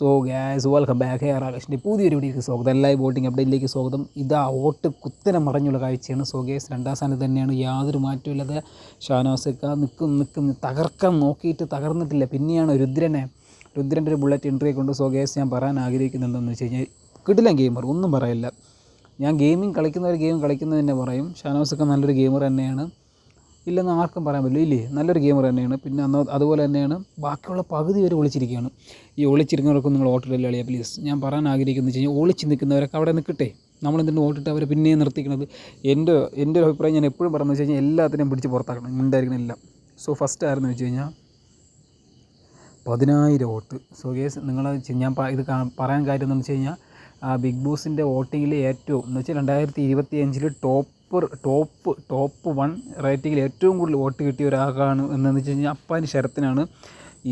So guys welcome back. Hair ആകാശിൻ്റെ പുതിയൊരു വീഡിയോക്ക് സ്വാഗതം. ലൈവ് വോട്ടിംഗ് അപ്ഡേറ്റിലേക്ക് സ്വാഗതം. ഇതാ വോട്ട് കുത്തനെ മറഞ്ഞുള്ള കാഴ്ചയാണ്. സോ ഗായ്സ് രണ്ടാം സ്ഥാനത്ത് തന്നെയാണ്, യാതൊരു മാറ്റമില്ലാതെ ഷാനവാസൊക്കെ നിൽക്കും തകർക്കാൻ നോക്കിയിട്ട് തകർന്നിട്ടില്ല. പിന്നെയാണ് രുദ്രൻ്റെ ഒരു ബുള്ളറ്റ് എൻട്രി കൊണ്ട്. സോ ഗായ്സ് ഞാൻ പറയാൻ ആഗ്രഹിക്കുന്നത് എന്താണെന്ന് വെച്ച് കഴിഞ്ഞാൽ, കിടിലൻ ഗെയിമർ, ഒന്നും പറയില്ല. ഞാൻ ഗെയിം കളിക്കുന്നത് തന്നെ പറയും. ഷാനവാസൊക്കെ നല്ലൊരു ഗെയിമർ തന്നെയാണ്, ഇല്ലെന്ന് ആർക്കും പറയാൻ പറ്റില്ല. ഇല്ലേ, നല്ലൊരു ഗെയിമർ തന്നെയാണ്. പിന്നെ അതുപോലെ തന്നെയാണ് ബാക്കിയുള്ള പകുതി വരെ ഒളിച്ചിരിക്കുകയാണ്. ഈ ഒളിച്ചിരിക്കുന്നവർക്കും നിങ്ങൾ വോട്ടിടല്ലേ അളിയാ പ്ലീസ്. ഞാൻ പറയാൻ ആഗ്രഹിക്കുന്നത് വെച്ച് കഴിഞ്ഞാൽ, ഒളിച്ച് നിൽക്കുന്നവരൊക്കെ അവിടെ നിൽക്കട്ടെ. നമ്മളെന്തിനും വോട്ടിട്ട് അവരെ പിന്നെയും നിർത്തിക്കുന്നത്. എൻ്റെ ഒരു അഭിപ്രായം ഞാൻ എപ്പോഴും പറഞ്ഞു വെച്ച് കഴിഞ്ഞാൽ, എല്ലാത്തിനെയും പിടിച്ച് പുറത്താക്കണം, ഉണ്ടായിരിക്കണം എല്ലാം. സോ ഫസ്റ്റ് ആയിരുന്നു വെച്ച് കഴിഞ്ഞാൽ 10,000 വോട്ട്. സോ ഗേസ് നിങ്ങൾ ഞാൻ ഇത് പറയാൻ കാര്യം എന്താണെന്ന് വെച്ച് കഴിഞ്ഞാൽ, ബിഗ് ബോസിൻ്റെ വോട്ടിങ്ങിൽ ഏറ്റവും എന്ന് വെച്ചാൽ 2025 ടോപ്പ് 1 റേറ്റിങ്ങിൽ ഏറ്റവും കൂടുതൽ വോട്ട് കിട്ടിയ ഒരാളാണ് എന്താണെന്ന് വെച്ച് കഴിഞ്ഞാൽ അപ്പാനി ശരത്തിനാണ്.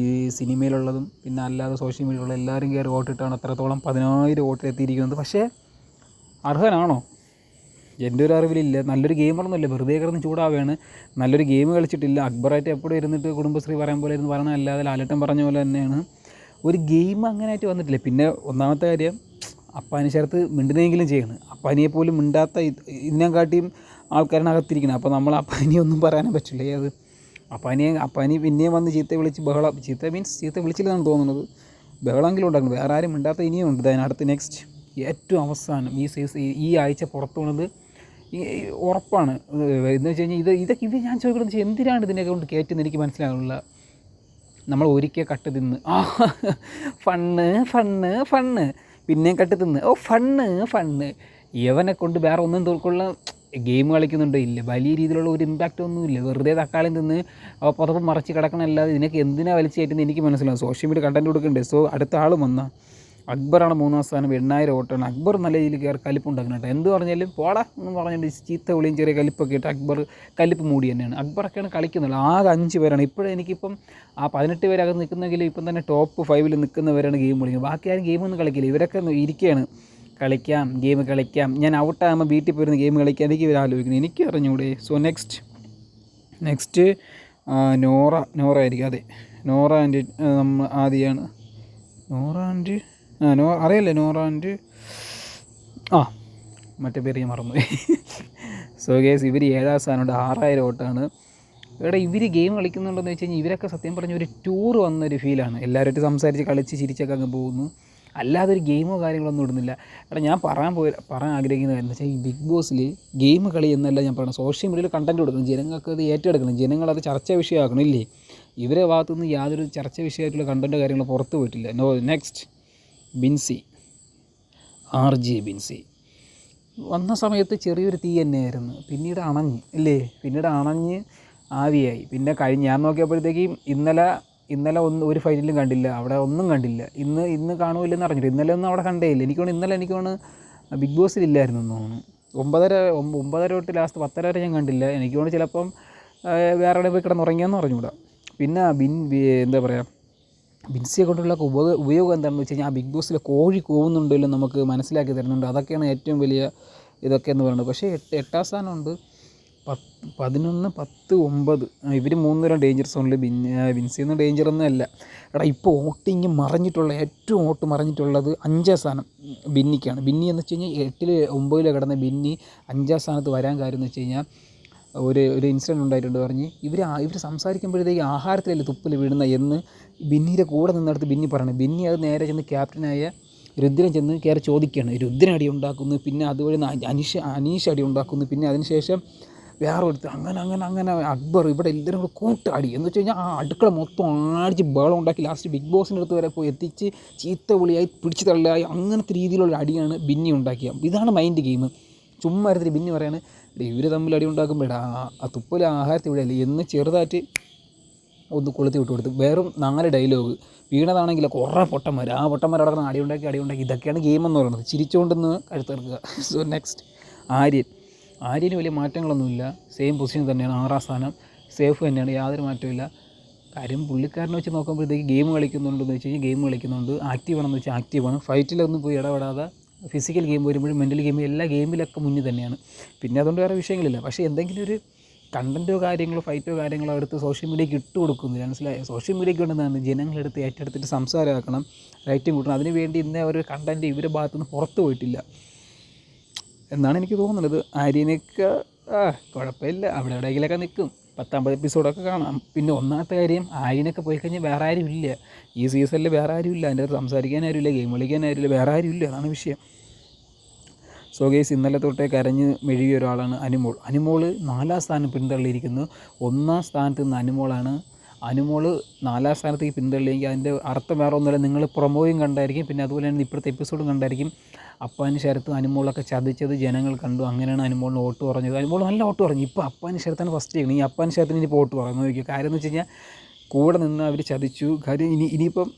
ഈ സിനിമയിലുള്ളതും പിന്നെ അല്ലാതെ സോഷ്യൽ മീഡിയയിലുള്ള എല്ലാവരും കയറി വോട്ടിട്ടാണ് അത്രത്തോളം 10,000 വോട്ടിലെത്തിയിരിക്കുന്നത്. പക്ഷേ അർഹനാണോ? എൻ്റെ ഒരു അറിവിലില്ല. നല്ലൊരു ഗെയിമറൊന്നുമില്ല, വെറുതെ കിടന്ന് ചൂടാവുകയാണ്. നല്ലൊരു ഗെയിം കളിച്ചിട്ടില്ല. അക്ബറായിട്ട് എപ്പോഴും ഇരുന്നിട്ട് കുടുംബശ്രീ പറയാൻ പോലെ ഇരുന്ന് പറഞ്ഞ അല്ലാതെ ലാലേട്ടൻ പറഞ്ഞ പോലെ തന്നെയാണ്. ഒരു ഗെയിം അങ്ങനെയായിട്ട് വന്നിട്ടില്ല. പിന്നെ ഒന്നാമത്തെ കാര്യം, അപ്പാനി ശരത്ത് മിണ്ടുന്നെങ്കിലും ചെയ്യണം. അപ്പാനിയെ പോലും മിണ്ടാത്ത ഇതിനെക്കാട്ടിയും ആൾക്കാരിനകത്തിരിക്കണം. അപ്പോൾ നമ്മൾ അപ്പാനിയൊന്നും പറയാനും പറ്റില്ല. അത് അപ്പാനി പിന്നെയും വന്ന് ചീത്ത വിളിച്ചില്ലെന്നാണ് തോന്നുന്നത്. ബഹളമെങ്കിലും ഉണ്ടാക്കുന്നത്. വേറെ ആരും മിണ്ടാത്ത ഇനിയും ഉണ്ട്. അതിനടുത്ത് നെക്സ്റ്റ് ഏറ്റവും അവസാനം ഈ ആഴ്ച പുറത്തു പോകുന്നത് ഉറപ്പാണ്. എന്ന് വെച്ച് കഴിഞ്ഞാൽ ഇത് ഞാൻ ചോദിക്കുന്നത് വെച്ചാൽ, എന്തിനാണ് ഇതിനെ കൊണ്ട് കയറ്റുന്നത് എനിക്ക് മനസ്സിലാകുന്നില്ല. നമ്മൾ ഒരിക്കൽ കട്ട് തിന്ന് ഫണ്ണ് പിന്നെയും കട്ട് തിന്ന് ഫണ്ണ് ഇവനെ കൊണ്ട് വേറെ ഒന്നും തോൽക്കുള്ള ഗെയിം കളിക്കുന്നുണ്ടോ? ഇല്ല. വലിയ രീതിയിലുള്ള ഒരു ഇമ്പാക്റ്റ് ഒന്നുമില്ല. വെറുതെ തക്കാളി തിന്ന് പുറത്ത് മറച്ച് കിടക്കണമല്ലാതെ ഇതിനൊക്കെ എന്തിനാണ് വലിച്ചു കയറ്റുന്നത് എനിക്ക് മനസ്സിലാവും. സോഷ്യൽ മീഡിയ കണ്ടൻറ്റ് കൊടുക്കണ്ടേ. സോ അടുത്ത ആളും വന്നാൽ അക്ബറാണ് 3-ാം സ്ഥാനം, 8,000 വോട്ടാണ്. അക്ബർ നല്ല രീതിയിൽ കയറി കലിപ്പുണ്ടാക്കണം കേട്ടോ. എന്ത് പറഞ്ഞാലും പോടാ എന്ന് പറഞ്ഞിട്ട് ചീത്ത വിളിയും ചെറിയ കലിപ്പൊക്കെ ഇട്ട് അക്ബർ കലിപ്പ് മൂടി തന്നെയാണ്. അക്ബറൊക്കെയാണ് കളിക്കുന്നുള്ളൂ. ആകെ 5 പേരാണ് ഇപ്പോഴും. എനിക്കിപ്പം ആ 18 പേരകത്ത് നിൽക്കുന്നെങ്കിൽ ഇപ്പം തന്നെ ടോപ്പ് 5 നിൽക്കുന്നവരാണ് ഗെയിം കളിക്കുന്നത്. ബാക്കി ആരും ഗെയിമൊന്നും കളിക്കില്ല. ഇവരൊക്കെ ഇരിക്കുകയാണ്, ഗെയിം കളിക്കാം. ഞാൻ ഔട്ടാകുമ്പോൾ വീട്ടിൽ പോയിരുന്ന ഗെയിം കളിക്കാൻ എനിക്ക് ഇവർ ആലോചിക്കുന്നത്, എനിക്ക് അറിഞ്ഞൂടെ. സോ നെക്സ്റ്റ് നോറ ആയിരിക്കും. അതെ, നോറ ആൻഡ് ആദ്യമാണ്. അറിയാലേ നോറ ആൻഡ് മറ്റേ പേര് ഞാൻ മറന്നു. സോ ഗേസ് ഇവർ 7-ാം സ്ഥാനമുണ്ട്, 6,000 വോട്ടാണ്. ഇവിടെ ഇവർ ഗെയിം കളിക്കുന്നുണ്ടെന്ന് വെച്ച് കഴിഞ്ഞാൽ, ഇവരൊക്കെ സത്യം പറഞ്ഞ ഒരു ടൂർ വന്നൊരു ഫീലാണ്. എല്ലാവരുമായിട്ട് സംസാരിച്ച് കളിച്ച് ചിരിച്ചൊക്കെ അങ്ങ് പോകുന്നു. അല്ലാതെ ഒരു ഗെയിമോ കാര്യങ്ങളൊന്നും ഇടുന്നില്ല. ഞാൻ പറയാൻ ആഗ്രഹിക്കുന്ന കാര്യം എന്ന് വെച്ചാൽ, ഈ ബിഗ് ബോസിൽ ഗെയിം കളി എന്നല്ല ഞാൻ പറയണം, സോഷ്യൽ മീഡിയയിൽ കണ്ടൻറ്റ് കൊടുക്കണം. ജനങ്ങൾക്ക് അത് ഏറ്റെടുക്കണം, ജനങ്ങളത് ചർച്ചാ വിഷയമാക്കണം. ഇല്ലേ, ഇവരെ ഭാഗത്തുനിന്ന് യാതൊരു ചർച്ച വിഷയമായിട്ടുള്ള കണ്ടൻറ്റോ കാര്യങ്ങളോ പുറത്ത് പോയിട്ടില്ല. നെക്സ്റ്റ് ബിൻസി, RJ ബിൻസി വന്ന സമയത്ത് ചെറിയൊരു തീ തന്നെയായിരുന്നു. പിന്നീട് അണഞ്ഞ് ആവിയായി. പിന്നെ ഞാൻ നോക്കിയപ്പോഴത്തേക്കും ഇന്നലെ ഒരു ഫൈനലും കണ്ടില്ല, അവിടെ ഒന്നും കണ്ടില്ല. ഇന്ന് കാണുമില്ലെന്ന് അറിഞ്ഞിട്ട് ഇന്നലെ ഒന്നും അവിടെ കണ്ടേയില്ല. എനിക്ക് തോന്നുന്നു ബിഗ് ബോസിലില്ലായിരുന്നു എന്ന് തോന്നുന്നു. 9:30 തൊട്ട് ലാസ്റ്റ് 10:30 വരെ ഞാൻ കണ്ടില്ല. എനിക്ക് തോന്നുന്നു ചിലപ്പം വേറെ എവിടെ പോയി കിടന്നുറങ്ങിയെന്ന് പറഞ്ഞുകൂടാ. പിന്നെ എന്താ പറയുക, ബിൻസിയെ കൊണ്ടുള്ള ഉപയോഗം എന്താണെന്ന് വെച്ച് കഴിഞ്ഞാൽ, ആ ബിഗ് ബോസിലെ കോഴി കൂവുന്നുണ്ടല്ലോ നമുക്ക് മനസ്സിലാക്കി തരുന്നുണ്ട്. അതൊക്കെയാണ് ഏറ്റവും വലിയ ഇതൊക്കെ എന്ന് പറയുന്നത്. പക്ഷേ 8-ാം സ്ഥാനമുണ്ട്, 11, 10, 9. ഇവർ 3 പേരും ഡേഞ്ചർ സോണിൽ. ബിൻസിയൊന്നും ഡേഞ്ചറൊന്നും അല്ല. ഇപ്പോൾ വോട്ടിങ് ഏറ്റവും വോട്ട് മറിഞ്ഞിട്ടുള്ളത് 5-ാം സ്ഥാനം ബിന്നിക്കാണ്. ബിന്നി എന്ന് വെച്ച് കഴിഞ്ഞാൽ 8-ൽ 9-ൽ കിടന്ന ബിന്നി 5-ാം സ്ഥാനത്ത് വരാൻ കാര്യം എന്ന് വെച്ച് കഴിഞ്ഞാൽ, ഒരു ഇൻസിഡൻറ്റ് ഉണ്ടായിട്ടുണ്ട്. പറഞ്ഞ് ഇവർ സംസാരിക്കുമ്പോഴത്തേക്ക് ആഹാരത്തിലല്ലേ തുപ്പൽ വീഴുന്ന എന്ന് ബിന്നിയുടെ കൂടെ നിന്നെടുത്ത് ബിന്നി പറയണം. ബിന്നി അത് നേരെ ചെന്ന് ക്യാപ്റ്റനായ രുദ്രൻ ചെന്ന് കയറി ചോദിക്കുകയാണ്. രുദ്രൻ അടി ഉണ്ടാക്കുന്നു, പിന്നെ അതുവഴി അനീഷ് അടി ഉണ്ടാക്കുന്നു, പിന്നെ അതിനുശേഷം വേറെ ഒരുത്തർ, അങ്ങനെ അക്ബർ, ഇവിടെ എല്ലാവരും കൂടെ കൂട്ടാടി എന്ന് വെച്ച് കഴിഞ്ഞാൽ ആ അടുക്കള മൊത്തം അടിച്ച് ബഹളം ഉണ്ടാക്കി ലാസ്റ്റ് ബിഗ് ബോസിൻ്റെ അടുത്ത് വരെ പോയി എത്തിച്ച് ചീത്ത വിളിയായി പിടിച്ച് തള്ളായി. അങ്ങനത്തെ രീതിയിലുള്ള അടിയാണ് ബിന്നി ഉണ്ടാക്കിയത്. ഇതാണ് മൈൻഡ് ഗെയിം. ചുമ്മാ ഇരുത്തിട്ട് ബിന്നി പറയാണ്, ഇവർ തമ്മിൽ അടി ഉണ്ടാക്കുമ്പോൾ ആ തുപ്പൽ ആഹാരത്തിൽ വിടെയല്ലേ എന്ന് ചെറുതായിട്ട് ഒന്ന് കൊളുത്തി വിട്ടു കൊടുത്തു. വെറും 4 ഡയലോഗ് വീണതാണെങ്കിൽ കുറേ പൊട്ടന്മാർ അടക്കുന്ന അടി ഉണ്ടാക്കി. ഇതൊക്കെയാണ് ഗെയിം എന്ന് പറയുന്നത്. ചിരിച്ചുകൊണ്ടെന്ന് കഴുത്തിറക്കുക. സോ നെക്സ്റ്റ് ആര്യന് വലിയ മാറ്റങ്ങളൊന്നുമില്ല, സെയിം പൊസിഷൻ തന്നെയാണ്, 6-ാം സ്ഥാനം, സേഫ് തന്നെയാണ്, യാതൊരു മാറ്റമില്ല. കാര്യം പുള്ളിക്കാരനെ വെച്ച് നോക്കുമ്പോഴത്തേക്ക് ഗെയിം കളിക്കുന്നുണ്ടെന്ന് വെച്ച് കഴിഞ്ഞാൽ ഗെയിം കളിക്കുന്നുണ്ട്, ആക്റ്റീവാണെന്ന് വെച്ചാൽ ആക്റ്റീവാണ്, ഫൈറ്റിലൊന്നും പോയി ഇടപെടാതെ ഫിസിക്കൽ ഗെയിം വരുമ്പോഴും മെൻ്റൽ ഗെയിം എല്ലാ ഗെയിമിലൊക്കെ മുന്നിൽ തന്നെയാണ്. പിന്നെ അതുകൊണ്ട് വേറെ വിഷയങ്ങളില്ല. പക്ഷേ എന്തെങ്കിലും ഒരു കണ്ടൻറ്റോ കാര്യങ്ങളോ ഫൈറ്റോ കാര്യങ്ങളോ എടുത്ത് സോഷ്യൽ മീഡിയയ്ക്ക് ഇട്ട് കൊടുക്കുന്നില്ല, മനസ്സിലായോ? സോഷ്യൽ മീഡിയയ്ക്ക് കൊണ്ടുവന്നാണ് ജനങ്ങളെടുത്ത് ഏറ്റെടുത്തിട്ട് സംസാരമാക്കണം, റൈറ്റും കൂട്ടണം. അതിന് വേണ്ടി ഇന്നേ ഒരു കണ്ടൻറ്റ് ഇവരുടെ ഭാഗത്തുനിന്ന് പുറത്ത് പോയിട്ടില്ല എന്നാണ് എനിക്ക് തോന്നുന്നത്. ആര്യനൊക്കെ കുഴപ്പമില്ല, അവിടെ എവിടെയെങ്കിലൊക്കെ നിൽക്കും, 10-50 എപ്പിസോഡൊക്കെ കാണാം. പിന്നെ ഒന്നാമത്തെ കാര്യം, ആര്യനൊക്കെ പോയി കഴിഞ്ഞാൽ വേറെ ആരും ഇല്ല ഈ സീസണിൽ, വേറെ ആരും ഇല്ല അതിൻ്റെ അകത്ത്. സംസാരിക്കാൻ ആരുമില്ല, ഗെയിം കളിക്കാൻ ആരുമില്ല, വേറെ ആരും ഇല്ല, അതാണ് വിഷയം. സോ ഗൈസ്, ഇന്നലെ തൊട്ടേ കരഞ്ഞ് മെഴുകിയ ഒരാളാണ് അനുമോൾ. അനുമോൾ 4ാം സ്ഥാനം പിന്തള്ളിയിരിക്കുന്നു. 1ാം സ്ഥാനത്ത് നിന്ന് അനുമോളാണ്. അനുമോൾ 4ാം സ്ഥാനത്തേക്ക് പിന്തള്ളിയെങ്കിൽ അതിൻ്റെ അർത്ഥം വേറെ ഒന്നുമില്ല, നിങ്ങൾ പ്രൊമോയും കണ്ടായിരിക്കും, പിന്നെ അതുപോലെ തന്നെ ഇപ്പോഴത്തെ എപ്പിസോഡും കണ്ടായിരിക്കും. അപ്പാനി ശരത്ത് അനുമോളൊക്കെ ചതിച്ചത് ജനങ്ങൾ കണ്ടു. അങ്ങനെയാണ് അനുമോളിന് വോട്ട് കുറഞ്ഞത്. അനുമോൾ നല്ല വോട്ട് കുറഞ്ഞു. ഇപ്പോൾ അപ്പാനി ശരത്താണ് ഫസ്റ്റ് ചെയ്യണം. ഈ അപ്പാനി ശരത്തിന് ഇനി വോട്ട് കുറഞ്ഞു നോക്കിയോ. കാര്യം എന്ന് വെച്ച് കഴിഞ്ഞാൽ കൂടെ നിന്ന് അവർ ചതിച്ചു. കാര്യം ഇനിയിപ്പം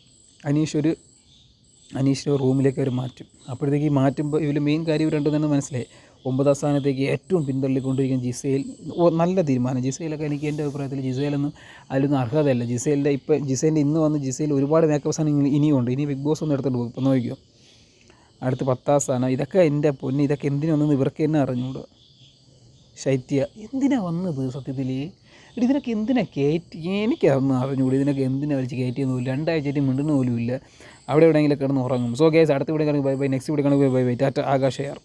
അനീഷിൻ്റെ റൂമിലേക്ക് അവർ മാറ്റും. അപ്പോഴത്തേക്ക് മാറ്റുമ്പോൾ ഇതിൽ മെയിൻ കാര്യം രണ്ടുതന്നെ മനസ്സിലായി. 9ാം സ്ഥാനത്തേക്ക് ഏറ്റവും പിന്തള്ളിക്കൊണ്ടിരിക്കുന്ന ജിസേൽ. നല്ല തീരുമാനം. ജിസേലൊക്കെ എനിക്ക് എൻ്റെ അഭിപ്രായത്തിൽ ജിസേലൊന്നും അതിലൊന്നും അർഹതയല്ല. ജിസേലിൻ്റെ ഇന്ന് വന്ന് ജിസേൽ ഒരുപാട് മേക്കപ്പ് സാധനം ഇനിയുണ്ട്. ഇനി ബിഗ് ബോസ് ഒന്നും എടുത്തോണ്ട് പോകും. ഇപ്പോൾ നോക്കിയോ, അടുത്ത് 10ാം സ്ഥാനം. ഇതൊക്കെ എൻ്റെ പൊന്ന്, ഇതൊക്കെ എന്തിനൊന്നും ഇവർക്ക് തന്നെ അറിഞ്ഞൂടോ. ശൈത്യ എന്തിനാണ് വന്നത് സത്യത്തിൽ? ഇതിനൊക്കെ എന്തിനാണ് കയറ്റി? എനിക്കതൊന്നും അറിഞ്ഞുകൂടി. ഇതിനൊക്കെ എന്തിനാണ് വലിച്ച് കയറ്റിയൊന്നുമില്ല. 2 ആഴ്ചയായിട്ട് മിണ്ടുന്ന പോലും ഇല്ല. അവിടെ എവിടെയെങ്കിലും കിടന്ന് ഉറങ്ങും. സോ ഗൈസ്, അടുത്ത വീഡിയോ കാണുമ്പോൾ ബൈ ബൈ. നെക്സ്റ്റ് വീഡിയോ കാണുമ്പോൾ ബൈ ബൈ. ടാറ്റ. ആകാശ് യാർ.